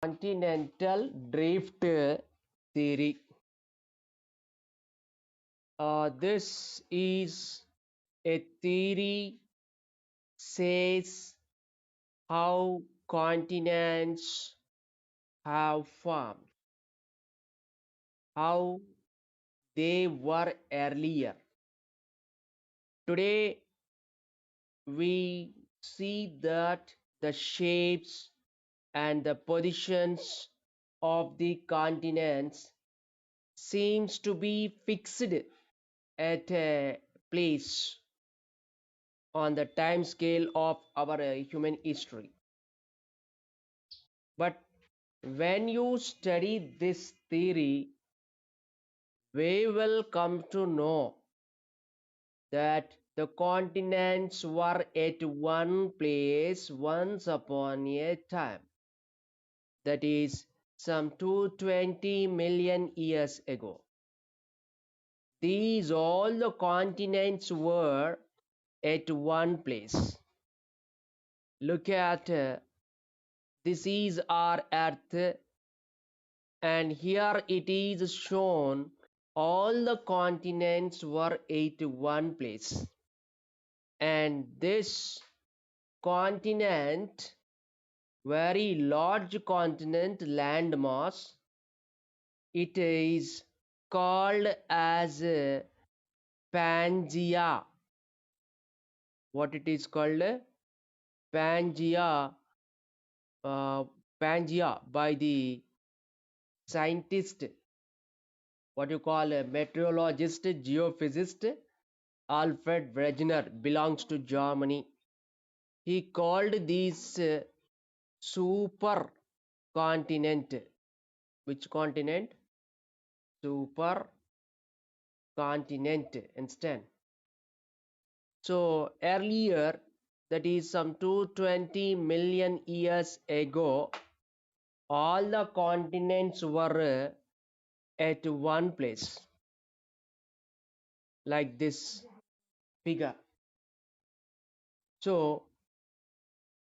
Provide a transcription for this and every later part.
Continental Drift Theory. This is a theory says how continents have formed, how they were earlier. Today we see that the shapes and the positions of the continents seems to be fixed at a place on the time scale of our human history. But when you study this theory, we will come to know that the continents were at one place once upon a time. That is some 220 million years ago. These all the continents were at one place. Look at this is our earth, and here it is shown all the continents were at one place, and this continent, very large continent landmass, it is called as Pangea. What it is called? Pangea. Pangea by the scientist, what you call a meteorologist, geophysicist Alfred Wegener, belongs to Germany. He called this super continent. Which continent? Super continent instead. So earlier, that is some 220 million years ago, all the continents were at one place, like this figure. So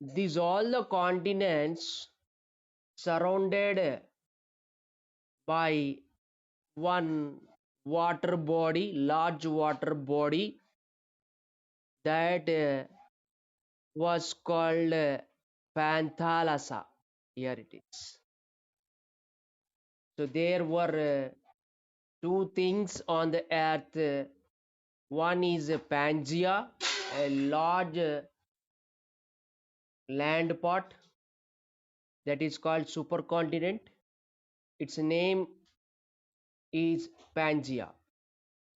these all the continents surrounded by one water body, large water body, that was called Panthalassa. Here it is. So there were two things on the earth. One is Pangea, a large land part that is called supercontinent. Its name is Pangea,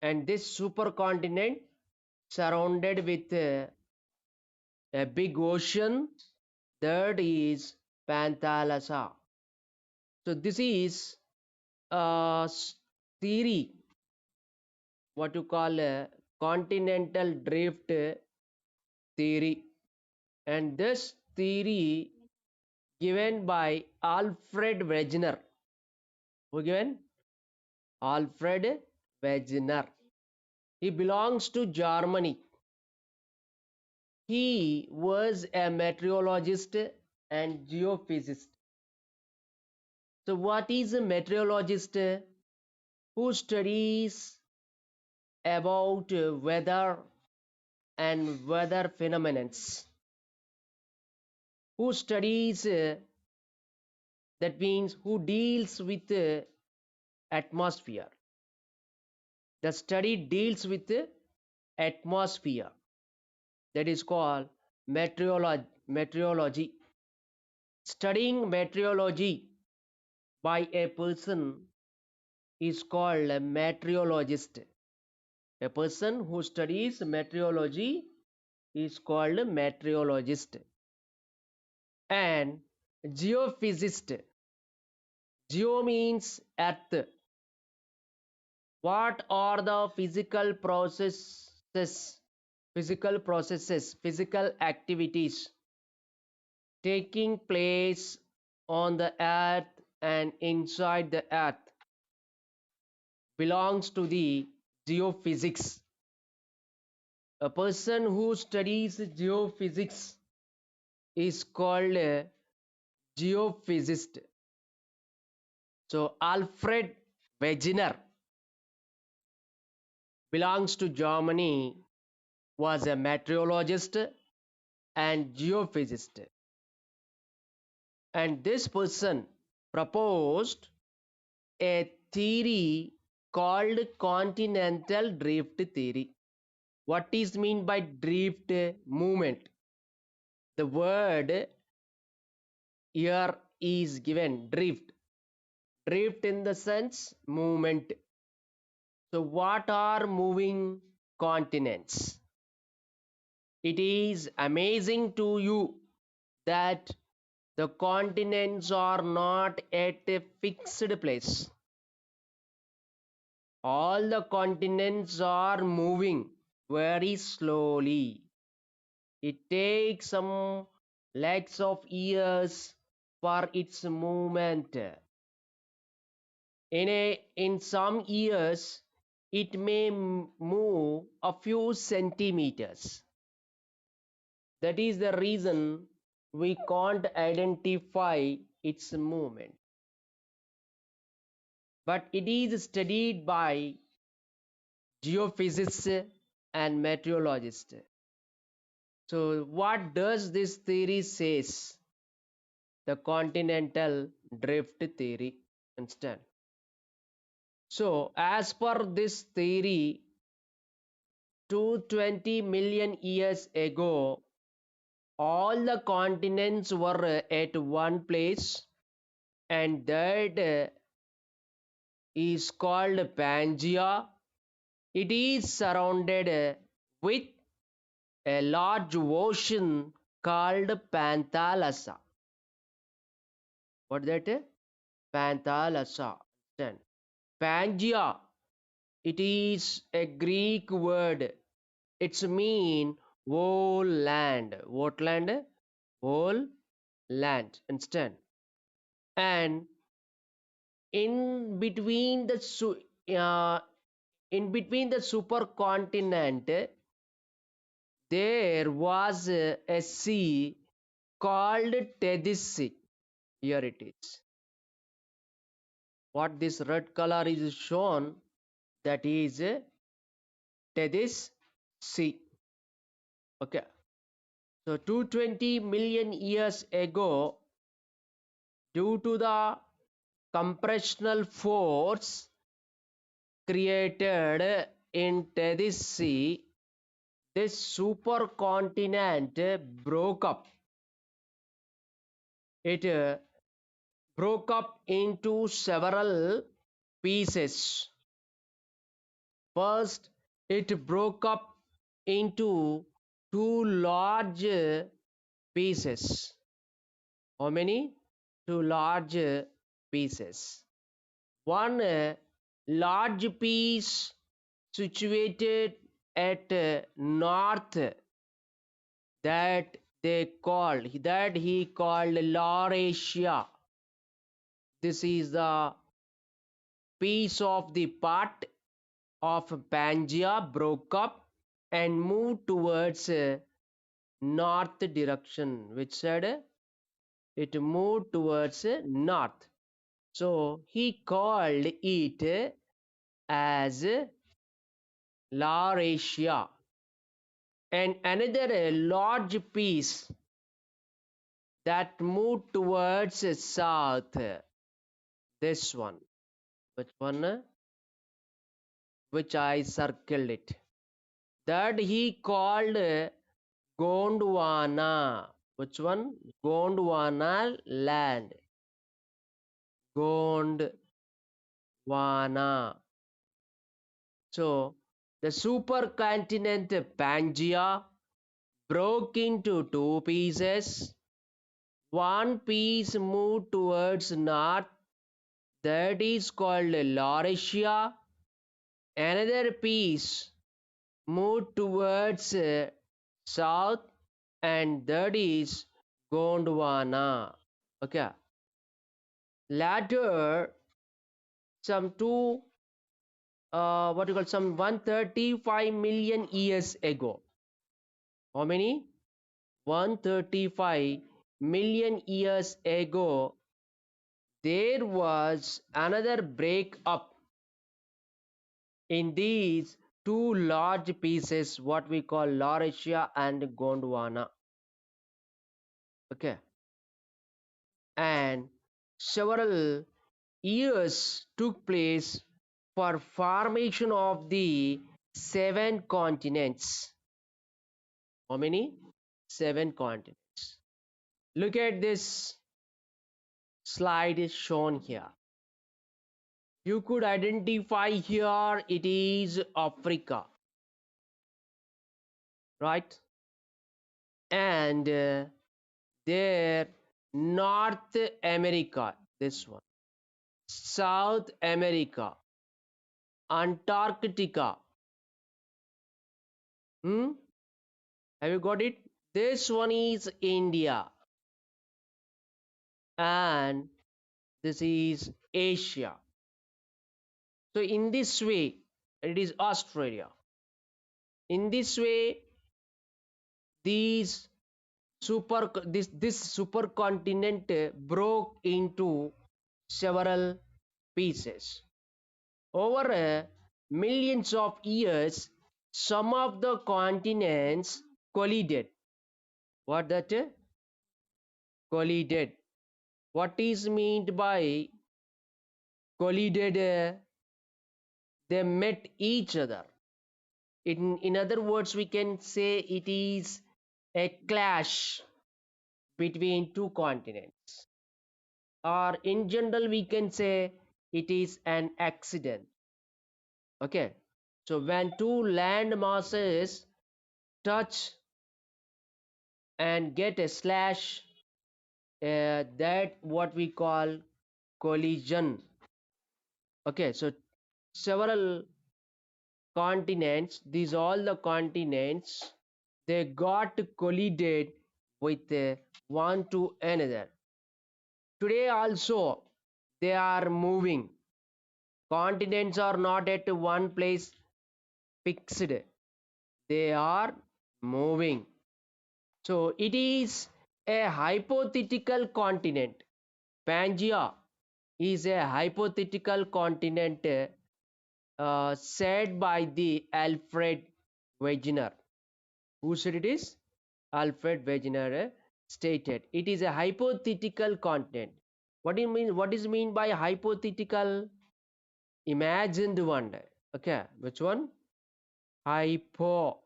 and this supercontinent surrounded with a big ocean, that is Panthalassa. So this is a theory, what you call a continental drift theory, and this theory given by Alfred Wegener. Who given? Alfred Wegener. He belongs to Germany. He was a meteorologist and geophysicist. So what is a meteorologist? Who studies about weather and weather phenomena. Who studies, that means who deals with atmosphere. The study deals with atmosphere. That is called meteorology. Studying meteorology by a person is called a meteorologist. A person who studies meteorology is called a meteorologist. And geophysicist. Geo means earth. What are the physical processes, physical activities taking place on the earth and inside the earth belongs to the geophysics. A person who studies geophysics is called a geophysicist. So Alfred Wegener belongs to Germany, was a meteorologist and geophysicist. And this person proposed a theory called Continental Drift Theory. What is mean by drift movement? The word here is given drift. Drift in the sense movement. So what are moving continents? It is amazing to you that the continents are not at a fixed place. All the continents are moving very slowly. It takes some lakhs of years for its movement. In some years, it may move a few centimeters. That is the reason we can't identify its movement. But it is studied by geophysicists and meteorologists. So what does this theory says? The continental drift theory instead. So as per this theory, 220 million years ago, all the continents were at one place, and that is called Pangaea. It is surrounded with a large ocean called Panthalassa. What is that? Panthalassa. Pangaea. It is a Greek word. It's mean whole land. What land? Whole land. Understand? And in between the supercontinent, there was a sea called Tethys Sea. Here it is. What this red color is shown, that is Tethys Sea. Okay. So 220 million years ago, due to the compressional force created in Tethys Sea, this supercontinent broke up. It broke up into several pieces. First, it broke up into two large pieces. How many? Two large pieces. One large piece situated at north, that he called Laurasia. This is the piece of the part of Pangaea broke up and moved towards north direction. Which side? It moved towards north. So he called it as Laurasia. And another large piece that moved towards south. This one. Which one? Which I circled it. That he called Gondwana. Which one? Gondwana land. Gondwana. So the supercontinent Pangaea broke into two pieces. One piece moved towards north, that is called Laurasia. Another piece moved towards south, and that is Gondwana. Okay. Later, some some 135 million years ago. How many? 135 million years ago, there was another break up in these two large pieces, what we call Laurasia and Gondwana. Okay, and several years took place for formation of the seven continents. How many? Seven continents. Look at this slide is shown here. You could identify here it is Africa, right? And there North America, this one, South America, Antarctica. Hmm? Have you got it? This one is India, and this is Asia. So in this way, it is Australia. In this way, these this supercontinent broke into several pieces. Over millions of years, some of the continents collided. What that? Collided. What is meant by collided? They met each other. In other words, we can say it is a clash between two continents. Or in general, we can say it is an accident. Okay, so when two land masses touch and get a slash, that what we call collision. Okay, so several continents, these all the continents, they got collided with one to another. Today also they are moving. Continents are not at one place fixed, they are moving. So it is a hypothetical continent. Pangea is a hypothetical continent said by the Alfred Wegener. Who said it is? Alfred Wegener stated it is a hypothetical continent. What do you mean? What is mean by hypothetical? Imagined one. Okay, which one? Hypothetical.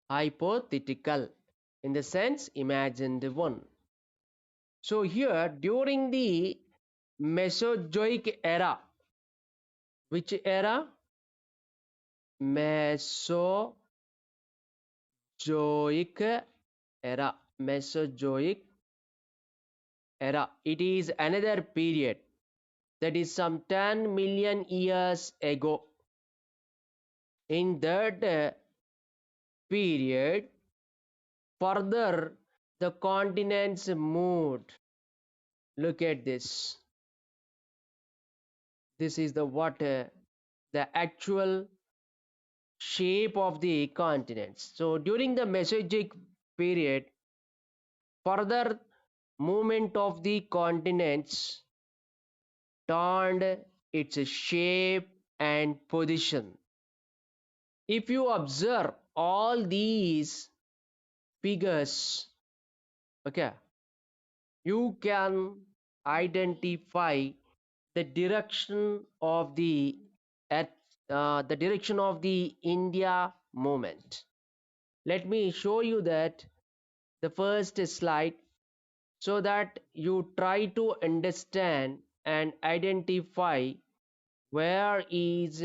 Hypothetical in the sense imagined one. So here during the Mesozoic era, which era? Mesozoic era. Mesozoic era. It is another period that is some 10 million years ago. In that period, further the continents moved. Look at this. This is the what the actual shape of the continents. So during the Mesozoic period, further movement of the continents turned its shape and position. If you observe all these figures, okay, you can identify the direction of the the direction of the India movement. Let me show you that the first slide so that you try to understand and identify where is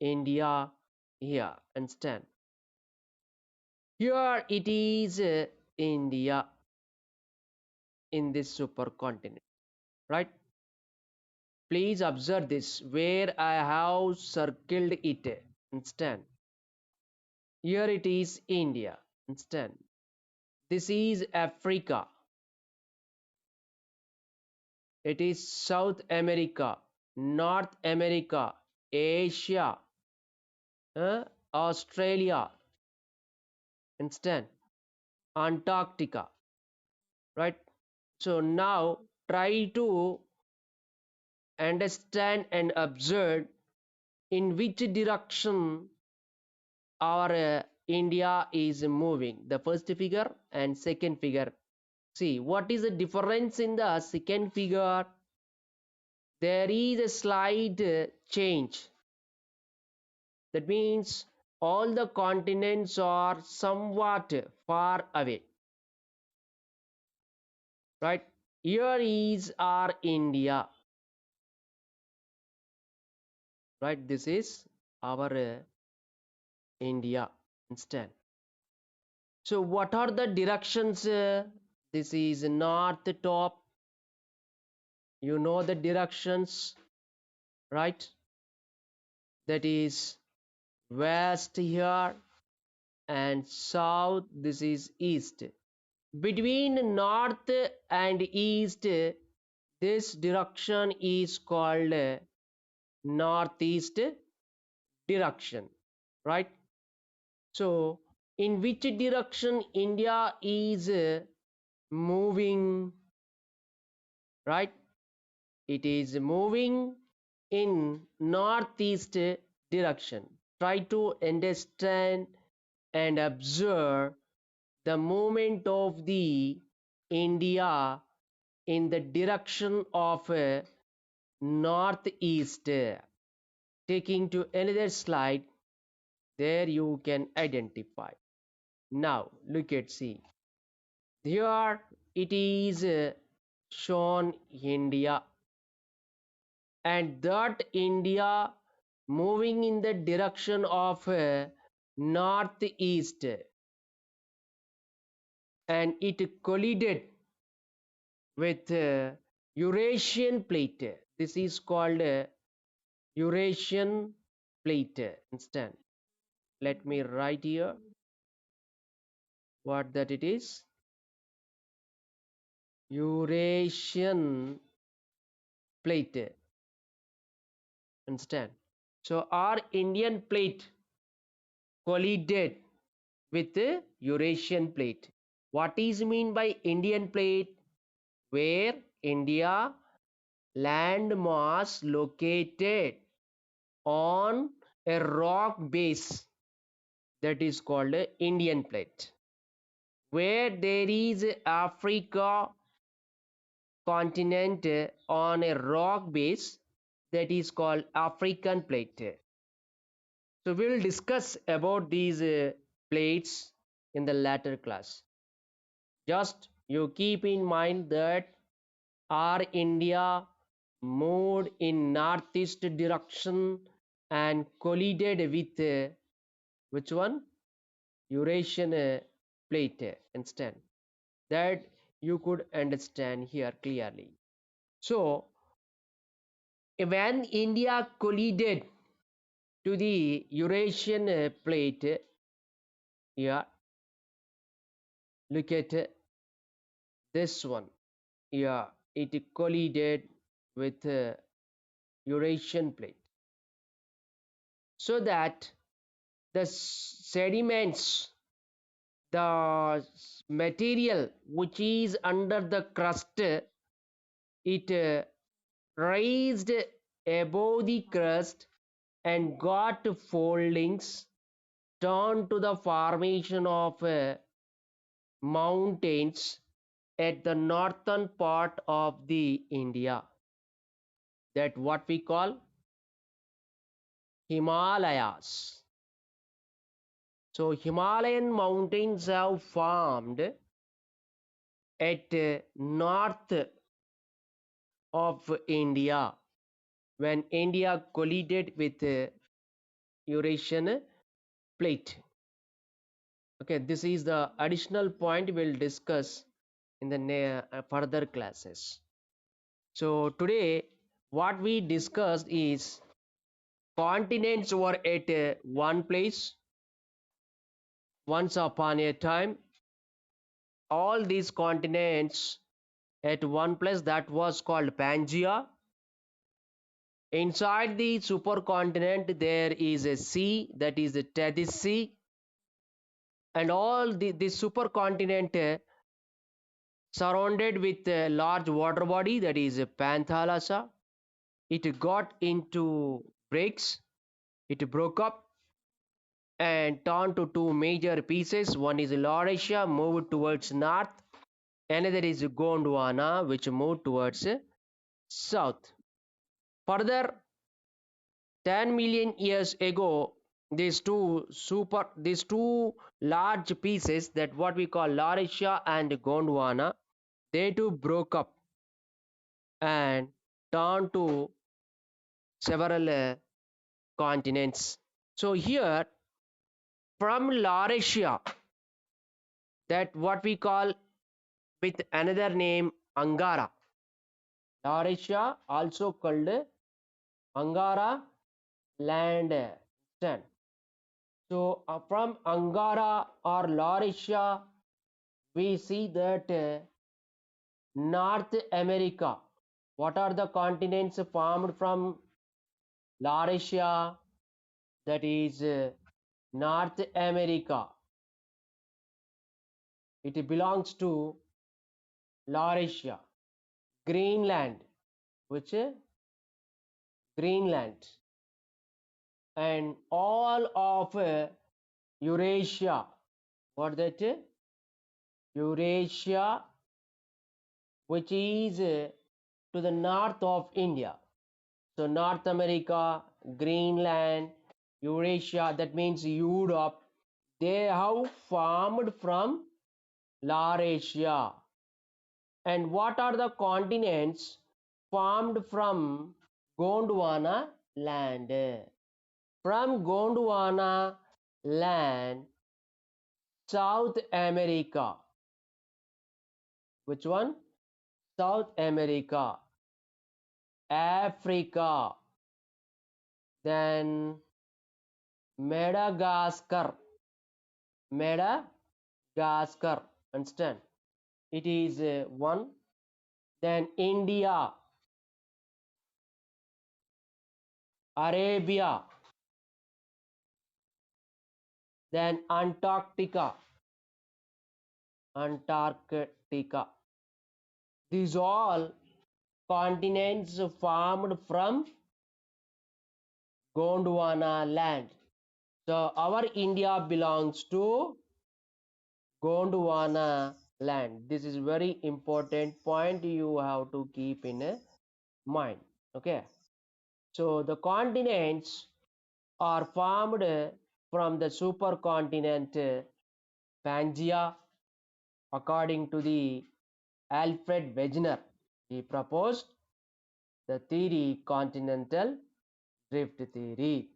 India here. Understand? Here it is India in this supercontinent, right? Please observe this where I have circled it. Understand? Here it is India. Understand? This is Africa. It is South America, North America, Asia, Australia. Understand? Antarctica, right? So now try to understand and observe in which direction our India is moving. The first figure and second figure. See, what is the difference in the second figure? There is a slight change. That means all the continents are somewhat far away, right? Here is our India, right? This is our India. Understand? So what are the directions? This is north top. You know the directions, right? That is west here and south. This is east. Between north and east, this direction is called northeast direction, right? So in which direction India is moving, right? It is moving in northeast direction. Try to understand and observe the movement of the India in the direction of northeast. Taking to another slide, there you can identify. Now look at, see, here it is shown India, and that India moving in the direction of northeast, and it collided with Eurasian plate. This is called Eurasian plate. Understand? Let me write here what that it is. Eurasian plate. Understand? So our Indian plate collided with the Eurasian plate. What is mean by Indian plate? Where India land mass located on a rock base, that is called a Indian plate. Where there is Africa continent on a rock base, that is called African plate. So we will discuss about these plates in the later class. Just you keep in mind that our India moved in northeast direction and collided with which one? Eurasian plate. Understand? That you could understand here clearly. So when India collided to the Eurasian plate, here look at this one. Yeah, it collided with Eurasian plate, so that the sediments, the material which is under the crust, it raised above the crust and got foldings, turned to the formation of mountains at the northern part of the India, that what we call Himalayas. So Himalayan mountains have formed at north of India when India collided with Eurasian plate. Okay, this is the additional point we'll discuss in the further classes. So today what we discussed is continents were at one place once upon a time. All these continents at one place, that was called Pangaea. Inside the supercontinent there is a sea, that is the Tethys Sea. and all this supercontinent surrounded with a large water body, that is Panthalassa. It got into breaks. It broke up and torn to two major pieces. One is Laurasia, moved towards north. Another is Gondwana, which moved towards south. Further, 10 million years ago, these two large pieces, that what we call Laurasia and Gondwana, they too broke up and turned to several continents. So here, from Laurasia, that what we call with another name Angara. Laurasia, also called Angara land. So from Angara or Laurasia, we see that North America. What are the continents formed from Laurasia? That is North America. It belongs to Laurasia. Greenland, which Greenland, and all of Eurasia. What that? Eurasia, which is to the north of India. So North America, Greenland, Eurasia, that means Europe, they have formed from Laurasia. And what are the continents formed from Gondwana land? From Gondwana land, South America. Which one? South America, Africa, then Madagascar. Madagascar, understand? It is one. Then India, Arabia, then Antarctica. These all continents formed from Gondwana land. So our India belongs to Gondwana land. This is very important point you have to keep in mind. Okay. So the continents are formed from the supercontinent Pangaea, according to the Alfred Wegener. He proposed the theory Continental Drift Theory.